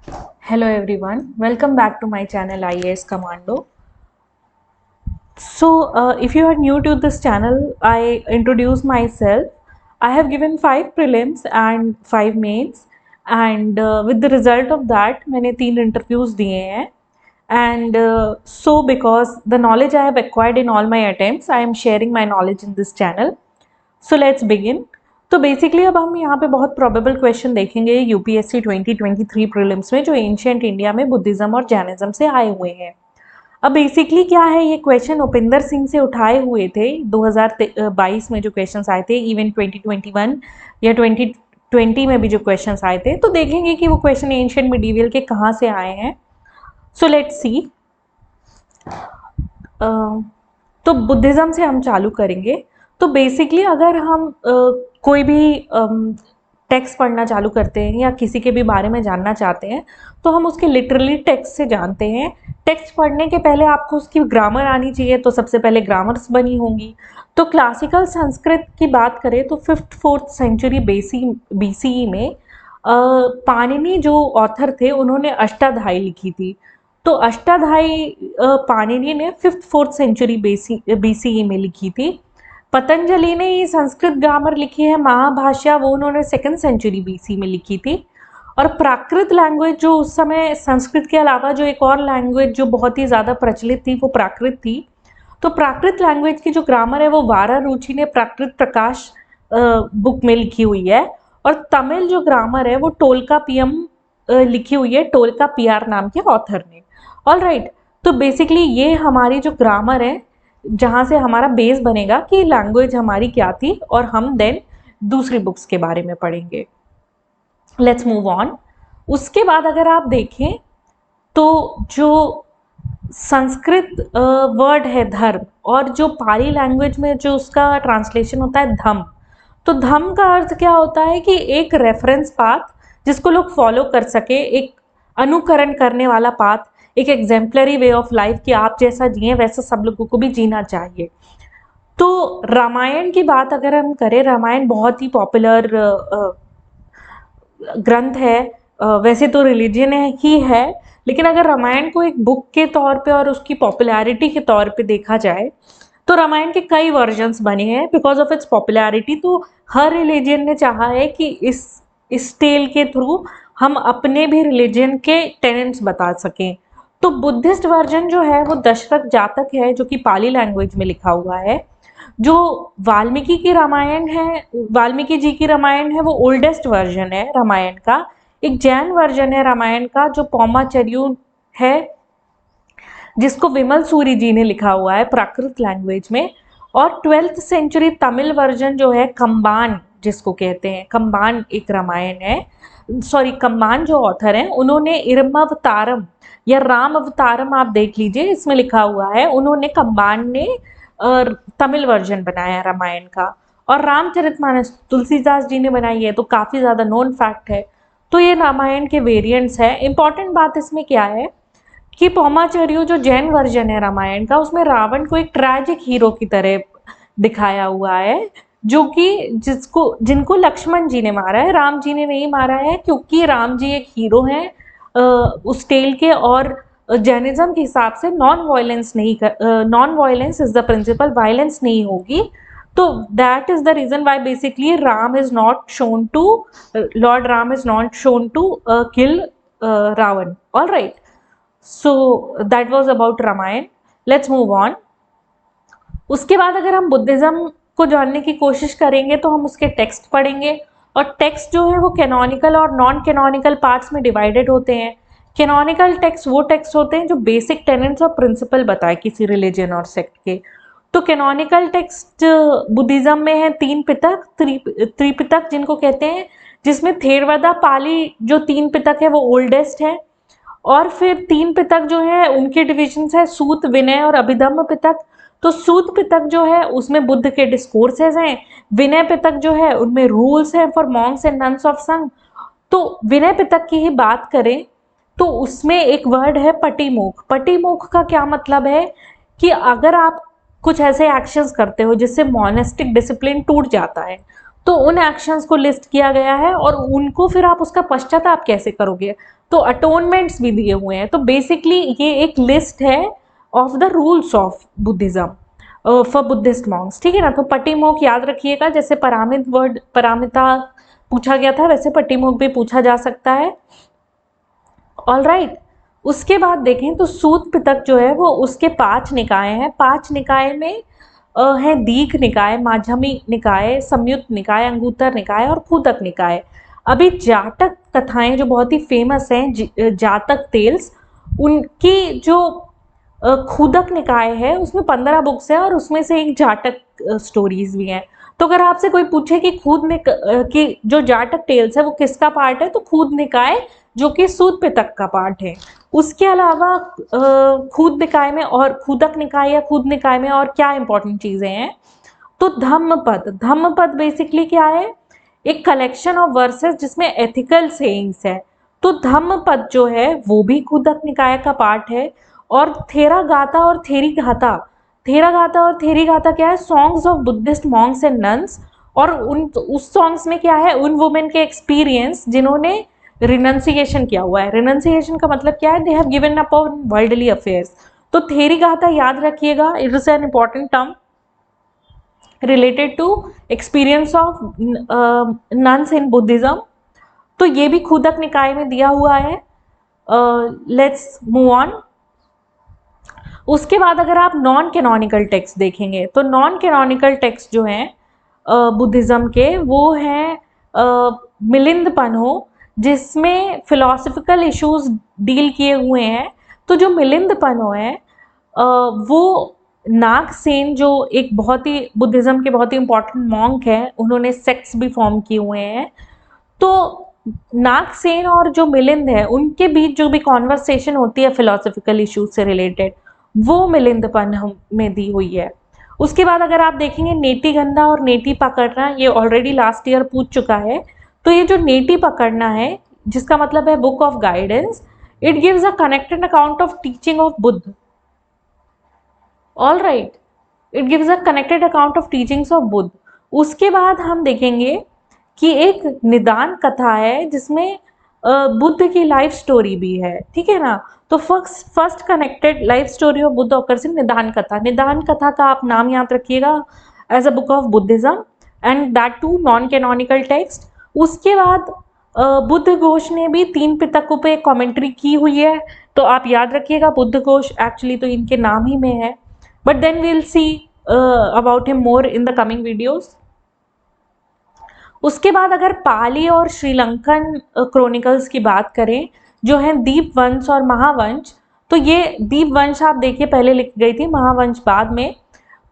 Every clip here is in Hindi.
Hello everyone, welcome back to my channel IAS Commando. If you are new to this channel, I introduce myself. I have given 5 prelims and 5 mains, and with the result of that, मैंने 3 interviews दिए हैं. And because the knowledge I have acquired in all my attempts, I am sharing my knowledge in this channel. So let's begin. तो बेसिकली अब हम यहाँ पे बहुत प्रोबेबल क्वेश्चन देखेंगे यूपीएससी 2023 प्रीलिम्स में, जो एंशिएंट इंडिया में बुद्धिज्म और जैनिज्म से आए हुए हैं. अब बेसिकली क्या है, ये क्वेश्चन उपिंदर सिंह से उठाए हुए थे 2022 में जो क्वेश्चंस आए थे, इवन 2021 या 2020 में भी जो क्वेश्चंस आए थे. तो देखेंगे कि वो क्वेश्चन एंशिएंट मिडीवियल के कहाँ से आए हैं. So let's see. तो बुद्धिज्म से हम चालू करेंगे. तो बेसिकली अगर हम कोई भी टेक्स्ट पढ़ना चालू करते हैं या किसी के भी बारे में जानना चाहते हैं, तो हम उसके लिटरली टेक्स्ट से जानते हैं. टेक्स्ट पढ़ने के पहले आपको उसकी ग्रामर आनी चाहिए, तो सबसे पहले ग्रामर्स बनी होंगी. तो क्लासिकल संस्कृत की बात करें तो 5th-4th सेंचुरी BCE में पाणिनि जो ऑथर थे, उन्होंने अष्टाध्यायी लिखी थी. तो अष्टाध्यायी पाणिनि ने 5th-4th सेंचुरी BCE में लिखी थी. पतंजलि ने ये संस्कृत ग्रामर लिखी है, महाभाष्या, वो उन्होंने 2nd सेंचुरी BC में लिखी थी. और प्राकृत लैंग्वेज, जो उस समय संस्कृत के अलावा जो एक और लैंग्वेज जो बहुत ही ज़्यादा प्रचलित थी, वो प्राकृत थी. तो प्राकृत लैंग्वेज की जो ग्रामर है वो वारा रुचि ने प्राकृत प्रकाश बुक में लिखी हुई है. और तमिल जो ग्रामर है वो टोल्कापियम लिखी हुई है, टोल्कापियर नाम के ऑथर ने. All right. तो बेसिकली ये हमारी जो ग्रामर है, जहाँ से हमारा बेस बनेगा कि लैंग्वेज हमारी क्या थी, और हम देन दूसरी बुक्स के बारे में पढ़ेंगे. Let's move on. उसके बाद अगर आप देखें तो जो संस्कृत वर्ड है धर्म, और जो पाली लैंग्वेज में जो उसका ट्रांसलेशन होता है धम. तो धम का अर्थ क्या होता है कि एक रेफरेंस पाथ जिसको लोग फॉलो कर सके, एक अनुकरण करने वाला पाथ, एक एग्जाम्पलरी वे ऑफ लाइफ कि आप जैसा जिए वैसा सब लोगों को भी जीना चाहिए. तो रामायण की बात अगर हम करें, रामायण बहुत ही पॉपुलर ग्रंथ है. वैसे तो रिलीजन ही है, लेकिन अगर रामायण को एक बुक के तौर पे और उसकी पॉपुलैरिटी के तौर पे देखा जाए, तो रामायण के कई वर्जन्स बने हैं बिकॉज ऑफ इट्स पॉपुलैरिटी. तो हर रिलीजन ने चाहा है कि इस टेल के थ्रू हम अपने भी रिलीजन के टेनेंट्स बता सकें. तो बुद्धिस्ट वर्जन जो है वो दशरथ जातक है, जो कि पाली लैंग्वेज में लिखा हुआ है. जो वाल्मीकि की रामायण है, वाल्मीकि जी की रामायण है, वो ओल्डेस्ट वर्जन है रामायण का. एक जैन वर्जन है रामायण का जो पौमाचर्यु है, जिसको विमल सूरी जी ने लिखा हुआ है प्राकृत लैंग्वेज में. और 12th सेंचुरी तमिल वर्जन जो है कंबान, जिसको कहते हैं कंबान, एक रामायण है. सॉरी, कंबान जो ऑथर हैं उन्होंने इरमावतारम या राम अवतारम आप देख लीजिए, इसमें लिखा हुआ है. उन्होंने कंबान ने तमिल वर्जन बनाया रामायण का. और रामचरितमानस तुलसीदास जी ने बनाई है, तो काफ़ी ज़्यादा नोन फैक्ट है. तो ये रामायण के वेरिएंट्स है. इंपॉर्टेंट बात इसमें क्या है कि पौमाचर्यु जो जैन वर्जन है रामायण का, उसमें रावण को एक ट्रैजिक हीरो की तरह दिखाया हुआ है, जो कि जिनको लक्ष्मण जी ने मारा है, राम जी ने नहीं मारा है, क्योंकि राम जी एक हीरो हैं उस टेल के. और जैनिज्म के हिसाब से non violence is the principle, violence नहीं होगी. तो that is the reason why basically Ram is not shown to lord Ram is not shown to kill Ravan. All right. So that was about Ramayana. Let's move on. उसके बाद अगर हम बुद्धिज्म को जानने की कोशिश करेंगे तो हम उसके टेक्स्ट पढ़ेंगे. और टेक्स्ट जो है वो कैनोनिकल और नॉन कैनोनिकल पार्ट्स में डिवाइडेड होते हैं. कैनोनिकल टेक्स्ट वो टेक्स्ट होते हैं जो बेसिक टेनेंट्स और प्रिंसिपल बताए किसी रिलीजन और सेक्ट के. तो कैनोनिकल टेक्स्ट बुद्धिज्म में है 3 पिटक, त्रिपिटक जिनको कहते हैं, जिसमें थेरवदा पाली जो 3 पिटक है वो ओल्डेस्ट है. और फिर 3 पिटक जो है उनके डिविजन्स है सूत, विनय और अभिधम्म पिटक. तो सूत पिटक जो है उसमें बुद्ध के डिस्कोर्सेज हैं. विनय पिटक जो है उनमें रूल्स हैं for Monks and nuns of संघ. तो विनय पिटक की ही बात करें तो उसमें एक वर्ड है पटिमोख. पटिमोख का क्या मतलब है कि अगर आप कुछ ऐसे एक्शंस करते हो जिससे मोनेस्टिक डिसिप्लिन टूट जाता है, तो उन एक्शंस को लिस्ट किया गया है और उनको फिर आप उसका पश्चाताप कैसे करोगे, तो अटोनमेंट्स भी दिए हुए हैं। तो बेसिकली ये एक लिस्ट है of the rules of Buddhism for Buddhist Monks, ठीक है ना। तो पटिमोक्ष याद रखिएगा, जैसे परामित वर्ड परामिता पूछा गया था वैसे पटिमोक्ष भी पूछा जा सकता है। ऑल राइट, उसके बाद देखें तो सूत पिटक जो है वो उसके 5 निकाय हैं। 5 निकाय में है दीघ निकाय, माध्यमी निकाय, संयुक्त निकाय, अंगुत्तर निकाय और कूदक निकाय। अभी जातक कथाएं जो बहुत ही फेमस हैं, जातक टेल्स, उनकी जो कूदक निकाय है उसमें 15 बुक्स है और उसमें से एक जातक स्टोरीज भी हैं। तो अगर आपसे कोई पूछे कि कि जो जातक टेल्स है वो किसका पार्ट है, तो कूद निकाय जो कि सूत पिटक का पार्ट है। उसके अलावा कूद निकाय में और कूदक निकाय या कूद निकाय में और क्या इंपॉर्टेंट चीजें हैं, तो धम्मपद। धम्मपद बेसिकली क्या है, एक कलेक्शन ऑफ वर्सेस जिसमें एथिकल सेइंग्स है। तो धम्मपद जो है वो भी कूदक निकाय का पार्ट है। और थेरागाथा और थेरीगाथा, थेरागाथा और थेरीगाथा क्या है, songs of Buddhist Monks and nuns. और उस सॉन्ग्स में क्या है, उन वुमेन के एक्सपीरियंस जिन्होंने रिनंसिएशन किया हुआ है। रिनंसिएशन का मतलब क्या है, they have given up on worldly affairs. तो थेरीगाथा याद रखिएगा, it is an important term related to experience of nuns in Buddhism. तो ये भी कूदक निकाय में दिया हुआ है। Let's move on. उसके बाद अगर आप नॉन कैनोनिकल टेक्स्ट देखेंगे तो नॉन कैनोनिकल टेक्स्ट जो हैं बुद्धिज्म के, वो हैं मिलिंद पन्हो, जिसमें फिलोसफिकल इश्यूज डील किए हुए हैं। तो जो मिलिंद पन्हो है वो नागसेन, जो एक बहुत ही बुद्धिज्म के बहुत ही इंपॉर्टेंट मॉन्क है, उन्होंने सेक्ट्स भी फॉर्म किए हुए हैं। तो नागसेन और जो मिलिंद है उनके बीच जो भी कॉन्वर्सेशन होती है फिलोसफिकल इश्यूज से रिलेटेड, वो मिलिंद पन्हो में दी हुई है। उसके बाद अगर आप देखेंगे नेटी गंदा और नेटी पकड़ना, ये ऑलरेडी लास्ट ईयर पूछ चुका है। तो ये जो नेटी पकड़ना है, जिसका मतलब है book of guidance, it gives a connected account of teaching of Buddha. All right, it gives a connected account of teachings of Buddha. उसके बाद हम देखेंगे कि एक निदान कथा है जिसमें बुद्ध की लाइफ स्टोरी भी है, ठीक है ना। तो first connected life story of Buddha occurs in Nidana Katha. Nidana Katha का आप नाम याद रखिएगा as a book of Buddhism and that too non canonical text. उसके बाद बुद्ध घोष ने भी 3 पिटकों पे कमेंट्री की हुई है, तो आप याद रखिएगा बुद्ध घोष एक्चुअली तो इनके नाम ही में है, but then we will see about him more in the coming videos. उसके बाद अगर पाली और श्रीलंकन क्रोनिकल्स की बात करें, जो है दीपवंश और महावंश, तो ये दीपवंश आप देखिए पहले लिखी गई थी, महावंश बाद में।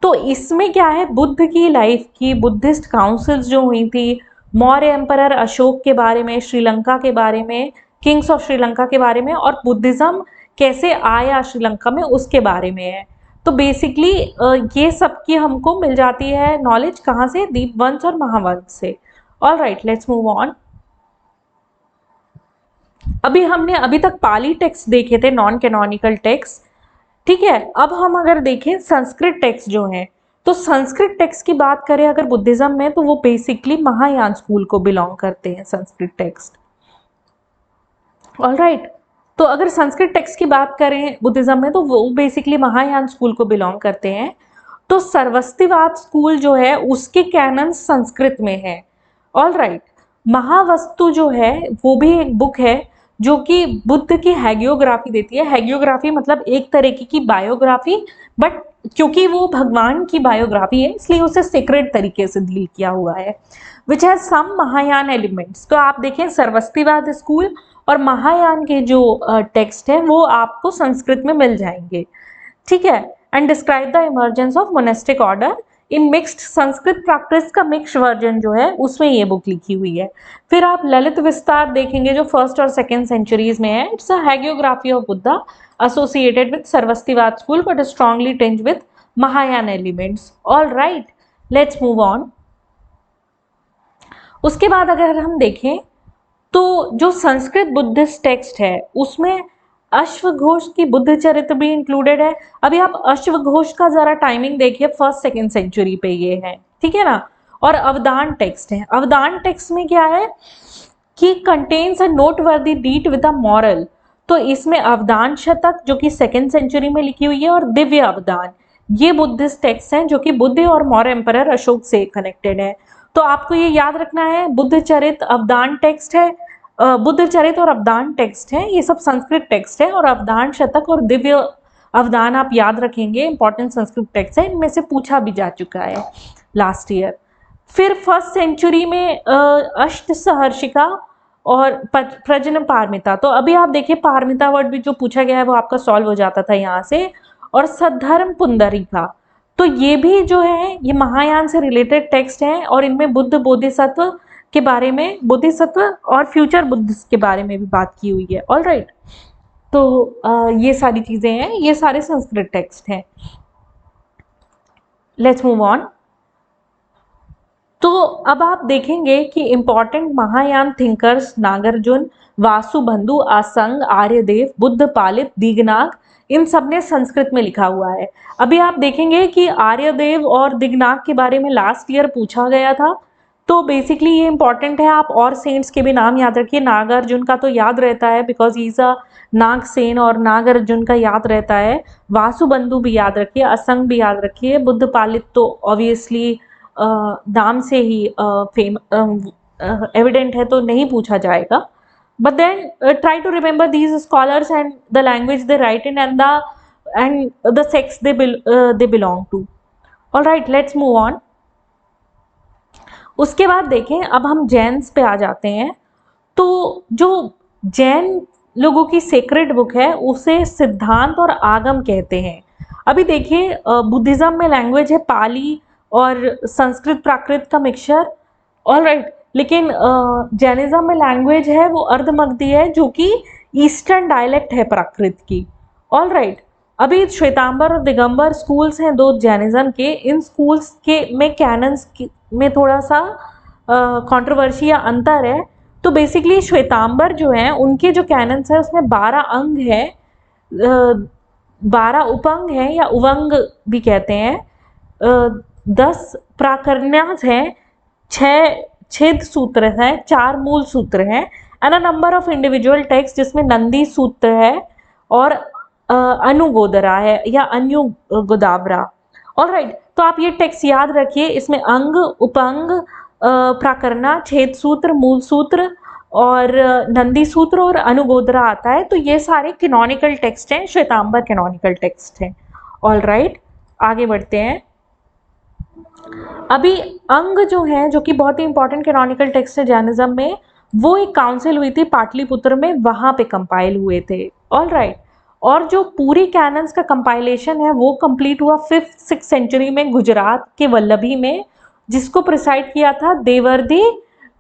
तो इसमें क्या है, बुद्ध की लाइफ की, बुद्धिस्ट काउंसिल्स जो हुई थी, मौर्य एम्परर अशोक के बारे में, श्रीलंका के बारे में, किंग्स ऑफ श्रीलंका के बारे में, और बुद्धिज्म कैसे आया श्रीलंका में उसके बारे में है। तो बेसिकली ये सब की हमको मिल जाती है नॉलेज कहाँ से, दीपवंश और महावंश से। All right, let's move on. हमने अभी तक पाली टेक्स्ट देखे थे, नॉन कैनोनिकल टेक्स्ट, ठीक है। अब हम अगर देखें संस्कृत टेक्स्ट जो है, तो संस्कृत टेक्स्ट की बात करें अगर बुद्धिज्म में, तो वो बेसिकली महायान स्कूल को बिलोंग करते हैं संस्कृत टेक्स्ट। ऑल राइट, तो अगर संस्कृत टेक्स्ट की बात करें बुद्धिज्म में, तो वो बेसिकली महायान स्कूल को बिलोंग करते हैं। तो सर्वस्तिवाद स्कूल जो है उसके कैनन संस्कृत में है। ऑल राइट, महावस्तु जो है वो भी एक बुक है जो कि बुद्ध की हैगियोग्राफी देती है। हैगियोग्राफी मतलब एक तरीके की बायोग्राफी, बट क्योंकि वो भगवान की बायोग्राफी है इसलिए उसे सीक्रेट तरीके से डील किया हुआ है, which has some Mahayana elements. तो आप देखें सर्वस्तिवाद स्कूल और महायान के जो टेक्स्ट है वो आपको संस्कृत में मिल जाएंगे, ठीक है। And describe the emergence of monastic order in mixed, Sanskrit practice का मिक्स वर्जन जो है उसमें ये बुक लिखी हुई है। फिर आप ललित विस्तार देखेंगे जो 1st और 2nd सेंचुरीज में है। It's a hagiography of Buddha associated with Sarvastivada school but strongly tinged with Mahayana elements. All right, let's move on. उसके बाद अगर हम देखें तो जो संस्कृत बुद्धिस्ट टेक्स्ट है उसमें अश्वघोष की बुद्ध चरित्र भी इंक्लूडेड है। अभी आप अश्वघोष का जरा टाइमिंग देखिए, 1st 2nd सेंचुरी पे ये है, ठीक है ना। और अवदान टेक्स्ट है। अवदान टेक्स्ट में क्या है कि contains a noteworthy deed with a moral. तो इसमें अवदान शतक जो कि 2nd सेंचुरी में लिखी हुई है और दिव्य अवदान, ये बुद्धिस्ट टेक्स्ट हैं जो कि बुद्ध और मौर्य एम्परर अशोक से कनेक्टेड है। तो आपको ये याद रखना है, बुद्ध चरित अवदान टेक्स्ट है, बुद्ध चरित और अवदान टेक्स्ट है, ये सब संस्कृत टेक्स्ट है। और अवदान शतक और दिव्य अवदान आप याद रखेंगे, इंपॉर्टेंट संस्कृत टेक्स्ट है, इनमें से पूछा भी जा चुका है लास्ट ईयर। फिर 1st सेंचुरी में अष्ट सहर्षिका और प्रजन पारमिता। तो अभी आप देखिए पारमिता वर्ड भी जो पूछा गया है वो आपका सॉल्व हो जाता था यहाँ से। और सद्धर्म पुंडरीका, तो ये भी जो है ये महायान से रिलेटेड टेक्स्ट हैं और इनमें बुद्ध बोधिसत्व के बारे में, बोधिसत्व और फ्यूचर बुद्धिस्ट के बारे में भी बात की हुई है। ऑल राइट, तो ये सारी चीजें हैं, ये सारे संस्कृत टेक्स्ट हैं। Let's move on. तो अब आप देखेंगे कि इंपॉर्टेंट महायान थिंकर्स नागार्जुन, वासुबंधु, असंग, आर्यदेव, बुद्ध पालित, दिगनाग, इन सब ने संस्कृत में लिखा हुआ है। अभी आप देखेंगे कि आर्यदेव और दिगनाग के बारे में लास्ट ईयर पूछा गया था, तो बेसिकली ये इंपॉर्टेंट है। आप और सेंट्स के भी नाम याद रखिए। नागार्जुन का तो याद रहता है because he is a Nagasena, और नागार्जुन का याद रहता है। वासुबंधु भी याद रखिए, असंग भी याद रखिए, बुद्ध पालित तो ऑब्वियसली नाम से ही एविडेंट है तो नहीं पूछा जाएगा। But then try to remember these scholars and the language they write in and the sects they belong to. All right, let's move on. उसके बाद देखें, अब हम जैन्स पे आ जाते हैं। तो जो जैन लोगों की सेक्रेड बुक है उसे सिद्धांत और आगम कहते हैं। अभी देखिए बुद्धिज्म में लैंग्वेज है पाली और संस्कृत प्राकृत का मिक्सचर। ऑल राइट, लेकिन जैनिज्म में लैंग्वेज है वो अर्धमगधी है जो कि ईस्टर्न डायलेक्ट है प्राकृत की। ऑल राइट, अभी श्वेतांबर और दिगंबर स्कूल्स हैं दो जैनिज्म के। इन स्कूल्स के में कैनन्स में थोड़ा सा कंट्रोवर्सी या अंतर है। तो बेसिकली श्वेतांबर जो है उनके जो कैनन्स है उसमें 12 अंग है, 12 उपंग है या उवंग भी कहते हैं, 10 प्राकरण्यास हैं, 6 छेद सूत्र हैं, 4 मूल सूत्र हैं, and a number of individual text जिसमें नंदी सूत्र है और अनुगोदरा है या अन्यु गोदावरा। ऑल राइट, तो आप ये टेक्स्ट याद रखिए। इसमें अंग, उपंग, प्राकरणा, छेद सूत्र, मूल सूत्र और नंदी सूत्र और अनुगोदरा आता है। तो ये सारे कैनोनिकल टेक्स्ट हैं, श्वेतांबर कैनोनिकल टेक्स्ट हैं। ऑल राइट, आगे बढ़ते हैं। अभी अंग जो है, जो कि बहुत ही इंपॉर्टेंट कैनोनिकल टेक्स्ट है जैनिज्म में, वो एक काउंसिल हुई थी पाटलिपुत्र में, वहां पे कंपाइल हुए थे। ऑल राइट, और जो पूरी कैनन्स का कंपाइलेशन है वो कंप्लीट हुआ 5th-6th सेंचुरी में गुजरात के वल्लभी में, जिसको प्रिसाइड किया था देवर्धि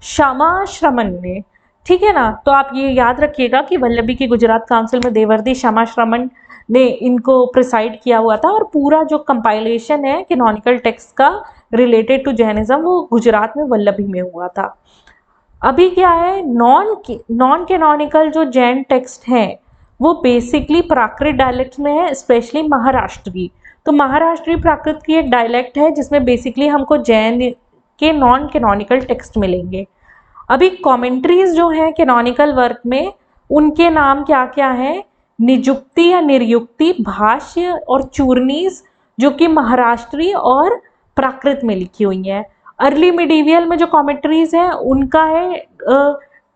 श्यामाश्रमण ने। ठीक है ना, तो आप ये याद रखिएगा कि वल्लभी की गुजरात काउंसिल में देवर्धि श्यामाश्रमण ने इनको प्रिसाइड किया हुआ था। और पूरा जो कंपाइलेशन है कैनोनिकल टेक्स्ट का रिलेटेड टू जैनिज्म वो गुजरात में वल्लभी में हुआ था। अभी क्या है, नॉन कैनोनिकल जो जैन टेक्स्ट हैं वो बेसिकली प्राकृत डायलेक्ट में है, स्पेशली महाराष्ट्री। तो महाराष्ट्री प्राकृत की एक डायलेक्ट है जिसमें बेसिकली हमको जैन के नॉन कैनोनिकल टेक्स्ट मिलेंगे। अभी कमेंट्रीज जो हैं कैनोनिकल वर्क में, उनके नाम क्या क्या हैं, निजुक्ति या निर्युक्ति, भाष्य और चूर्णीज, जो कि महाराष्ट्री और प्राकृत में लिखी हुई हैं। अर्ली मिडीवियल में जो कमेंट्रीज हैं उनका है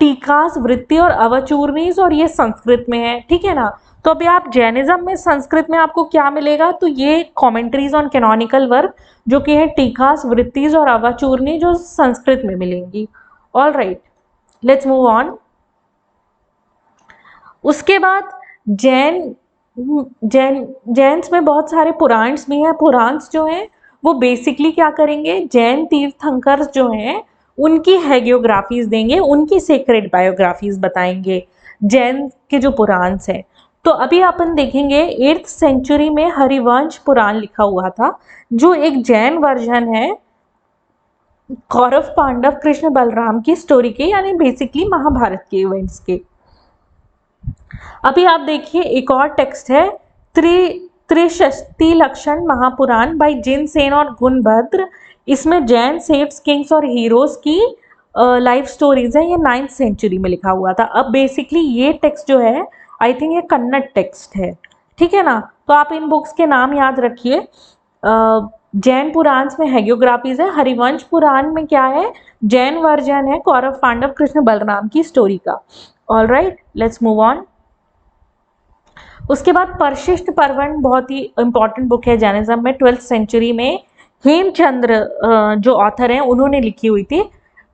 टीकास, वृत्ति और अवचूर्णीज, और ये संस्कृत में है। ठीक है ना, तो अभी आप जैनिज्म में संस्कृत में आपको क्या मिलेगा, तो ये कमेंट्रीज ऑन कैनोनिकल वर्क जो कि है टीकास, वृत्तिज और अवचूर्णी, जो संस्कृत में मिलेंगी। All right, let's move on. उसके बाद जैन्स में बहुत सारे पुराण्स भी हैं। पुराण्स जो हैं वो बेसिकली क्या करेंगे, जैन तीर्थंकर्स जो हैं उनकी हैगियोग्राफीज देंगे, उनकी सेक्रेड बायोग्राफीज बताएंगे जैन के जो पुराण्स हैं। तो अभी अपन देखेंगे 8th सेंचुरी में हरिवंश पुराण लिखा हुआ था, जो एक जैन वर्जन है कौरव पांडव कृष्ण बलराम की स्टोरी के, यानी बेसिकली महाभारत के इवेंट्स के। अभी आप देखिए एक और टेक्स्ट है त्रिशक्ति लक्षण महापुराण बाय जिनसेन और गुणभद्र, इसमें जैन सेव्स किंग्स और हीरोज की लाइफ स्टोरीज है, ये 9th सेंचुरी में लिखा हुआ था। अब बेसिकली ये टेक्स्ट जो है आई थिंक ये कन्नड़ टेक्स्ट है, ठीक है ना। तो आप इन बुक्स के नाम याद रखिए। जैन पुराण में हैगियोग्राफीज है, हरिवंश पुराण में क्या है, जैन वर्जन है कौरव पांडव कृष्ण बलराम की स्टोरी का। All right, let's move on. उसके बाद परशिष्ट पर्वन बहुत ही इंपॉर्टेंट बुक है जैनिज्म में, 12th सेंचुरी में हेमचंद्र जो ऑथर हैं उन्होंने लिखी हुई थी।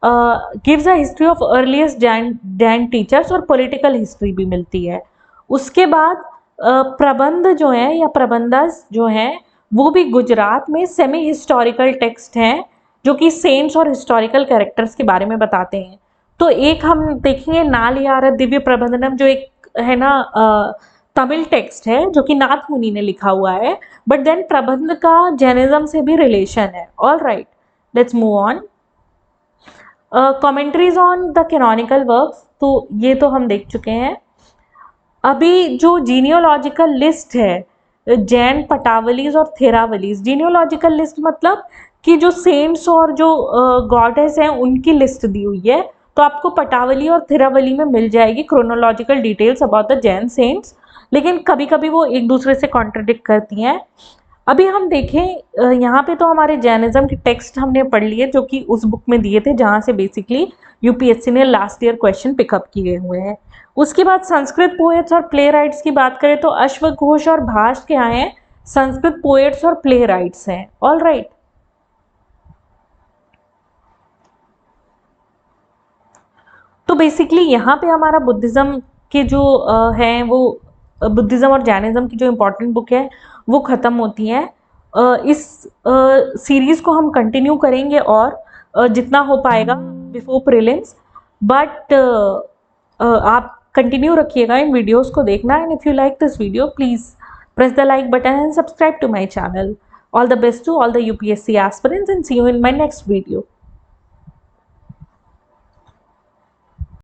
Gives a history of earliest Jain teachers और पॉलिटिकल हिस्ट्री भी मिलती है। उसके बाद प्रबंध जो है या प्रबंधस जो हैं वो भी गुजरात में सेमी हिस्टोरिकल टेक्स्ट हैं जो कि सेंट्स और हिस्टोरिकल कैरेक्टर्स के बारे में बताते हैं। तो एक हम देखेंगे नालयार दिव्य प्रबंधनम, जो एक है ना तमिल टेक्स्ट है जो कि नाथ मुनि ने लिखा हुआ है, बट देन प्रबंध का जैनिज्म से भी रिलेशन है। All right, let's move on. Commentaries on the canonical works, तो ये तो हम देख चुके हैं। अभी जो जीनियोलॉजिकल लिस्ट है जैन पटावलीज और थेरावलीज, जीनियोलॉजिकल लिस्ट मतलब कि जो सेंट्स और जो गॉडेस हैं उनकी लिस्ट दी हुई है, तो आपको पटावली और थेरावली में मिल जाएगी chronological details about the Jain saints, लेकिन कभी कभी वो एक दूसरे से कॉन्ट्रडिक्ट करती हैं। अभी हम देखें यहाँ पे तो हमारे जैनिज्म के टेक्स्ट हमने पढ़ लिए जो कि उस बुक में दिए थे जहाँ से बेसिकली यूपीएससी ने लास्ट ईयर क्वेश्चन पिकअप किए हुए हैं। उसके बाद संस्कृत पोएट्स और प्ले राइट्स की बात करें तो अश्वघोष और भाष क्या हैं, संस्कृत पोएट्स और प्ले राइट्स हैं। ऑल राइट, तो बेसिकली यहाँ पे हमारा बुद्धिज्म के जो हैं वो बुद्धिज्म और जैनिज्म की जो इम्पोर्टेंट बुक है वो ख़त्म होती है। इस सीरीज़ को हम कंटिन्यू करेंगे और जितना हो पाएगा बिफोर प्रीलिम्स, बट आप कंटिन्यू रखिएगा इन वीडियोस को देखना। And if you like this video please press the like button and subscribe to my channel. All the best to all the UPSC aspirants and see you in my next video.